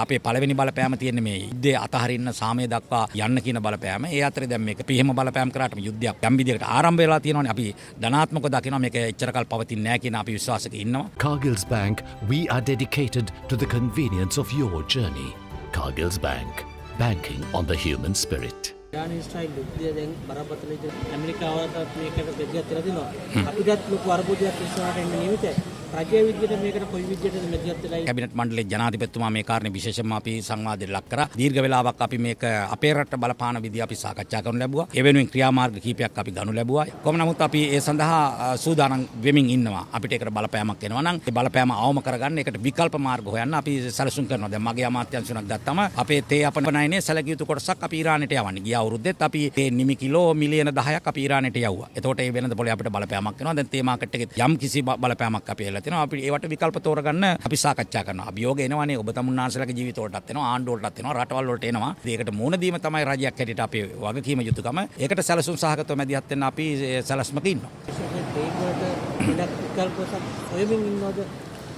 අපේ පළවෙනි බලපෑම තියෙන්නේ මේ යුද්ධය අතහරින්න සාමය දක්වා යන්න කියන බලපෑම. ඒ අතරේ දැන් මේක පිළිම බලපෑම් කරාට යුද්ධයක් යම් විදියකට ආරම්භ වෙලා තියෙනවානේ. අපි ධනාත්මකව දකිනවා මේක එච්චර කල් පවතින්නේ නැහැ කියන අපි විශ්වාසයක ඉන්නවා. Cargill's Bank, we are dedicated to the convenience of your journey. Cargill's Bank, banking on the human spirit. ඊරානි Israel යුද්ධය දැන් බරපතල විදිහට ඇමරිකාවටත් මේකට බෙදියක් තියලා දෙනවා. අපිටත් ලොකු අරබුදයක් ඉස්සරහට එන්න නියමිතයි. රජයේ විදිහට මේකට කොයි විදිහටද බෙදියක් තියලා කැබිනට් මණ්ඩලයේ ජනාධිපතිතුමා මේ කාරණේ විශේෂයෙන්ම අපි සංවාදයට ලක් කරා. දීර්ඝ වේලාවක් අපි මේක අපේ රට බලපාන විදිහ අපි සාකච්ඡා කරනු ලැබුවා. ඒ වෙනුවෙන් ක්‍රියාමාර්ග කිහිපයක් අපි ගනු ලැබුවා. කොහොම නමුත් අපි ඒ සඳහා සූදානම් වෙමින් ඉන්නවා. අපිට ඒකට බලපෑමක් එනවා නම් ඒ බලපෑම අවම කරගන්න ඒකට විකල්ප මාර්ග හොයන්න අපි සැලසුම් කරනවා. දැන් මගේ අමාත්‍යාංශුණක් ගත්තම අපේ තේ අපනයනේ සැලකිය යුතු කොටසක් අපි ඊරානයට යවන්නේ. ගිය අවුරුද්දෙත් අපි තේ නිමි කිලෝ මිලියන 10ක් අපි ඊරානයට යවුවා. එතකොට ඒ වෙනද පොලේ අපිට බලපෑමක් එනවා. දැන් තේ මාකට් එකේ යම් කිසි බලපෑමක් අපි එලා තිනවා. අපි ඒවට විකල්ප තෝරගන්න අපි සාකච්ඡා කරනවා. අභියෝග එනවනේ ඔබ තමුන්නාන්සලගේ ජීවිත වලටත් එනවා, ආණ්ඩුව වලටත් එනවා, රටවල් වලට එනවා. ඒකට මුහුණ දීම තමයි රජයක් හැටියට අපේ වගකීම යුතුකම. ඒකට සැලසුම් සහගතව මැදිහත් වෙන්න අපි සැලැස්මක ඉන්නවා.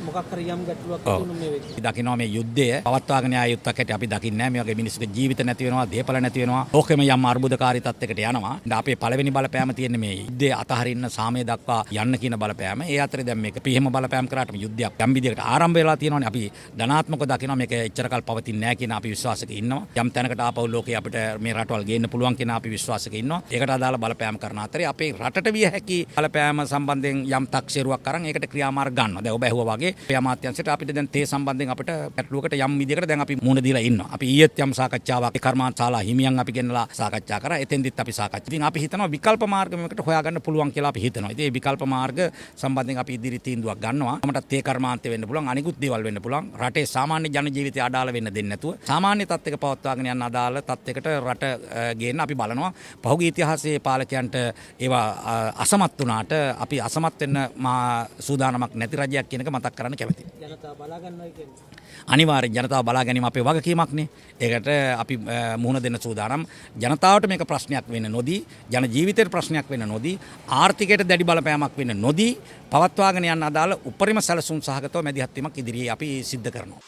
මොකක් හරි යම් ගැටලුවක් තියෙනවා මේ වෙද්දී. දකින්නවා මේ යුද්ධය පවත්වාගෙන යා යුත්තක් හැටියට අපි දකින්නේ නැහැ. මේ වගේ මිනිස්සුගේ ජීවිත නැති වෙනවා, දේපල නැති වෙනවා. ඕකෙම යම් අර්බුදකාරී තත්යකට යනවා. අපේ පළවෙනි බලපෑම තියෙන්නේ මේ යුද්ධය අතහරින්න සාමය දක්වා යන්න කියන බලපෑම. ඒ අතරේ දැන් මේක පිළිම බලපෑම් කරාට යුද්ධයක් යම් විදියකට ආරම්භ වෙලා තියෙනවානේ. අපි ධනාත්මකව දකිනවා මේක එච්චර කල් පවතින්නේ නැහැ කියන අපි විශ්වාසයක ඉන්නවා. යම් තැනකට ආපහු ලෝකේ අපිට මේ රටවල් ගේන්න පුළුවන් කියන අපි විශ්වාසයක ඉන්නවා. ඒකට අදාළ බලපෑම් කරන අතරේ අපේ රටට විය හැකි බලපෑම සම්බන්ධයෙන් යම් තක්සේරුවක් අරන් ඒකට ක්‍රියාමාර්ග ගන්නවා. දැන් ඔබ ඇහුවා වගේ අපේ අමාත්‍යාංශයට අපිට දැන් තේ සම්බන්ධයෙන් අපිට ගැටලුවකට යම් විදියකට දැන් අපි මුහුණ දීලා ඉන්නවා. අපි ඊයේත් යම් සාකච්ඡාවක් කර්මාන්තශාලා හිමියන් අපි ගෙනලා සාකච්ඡා කරා. එතෙන්දිත් අපි සාකච්ඡා. ඉතින් අපි හිතනවා විකල්ප මාර්ග මේකට හොයාගන්න පුළුවන් කියලා අපි හිතනවා. ඉතින් මේ විකල්ප මාර්ග සම්බන්ධයෙන් අපි ඉදිරි තීන්දුවක් ගන්නවා. අපිට තේ කර්මාන්තය වෙන්න පුළුවන්, අනිකුත් දේවල් වෙන්න පුළුවන්. රටේ සාමාන්‍ය ජන ජීවිතය අඩාල වෙන්න දෙන්නේ නැතුව සාමාන්‍ය තත්ත්වයක පවත්වාගෙන යන අදාළ තත්ත්වයකට රට ගේන්න අපි බලනවා. පහුගිය ඉතිහාසයේ පාලකයන්ට ඒවා අසමත් වුණාට අපි අසමත් වෙන්න සූදානමක් නැති රජයක් කියන එක මතක් කරන්න කැමතියි. ජනතාව බලා ගන්නවයි කියන්නේ. අනිවාර්යෙන් ජනතාව බලා ගැනීම අපේ වගකීමක්නේ. ඒකට අපි මුහුණ දෙන්න සූදානම්. ජනතාවට මේක ප්‍රශ්නයක් වෙන්න නොදී, ජන ජීවිතේට ප්‍රශ්නයක් වෙන්න නොදී, ආර්ථිකයට දැඩි බලපෑමක් වෙන්න නොදී පවත්වාගෙන යන අදාළ උපරිම සැලසුම් සහගතව මැදිහත් වීමක් ඉදිරියේ අපි සිද්ධ කරනවා.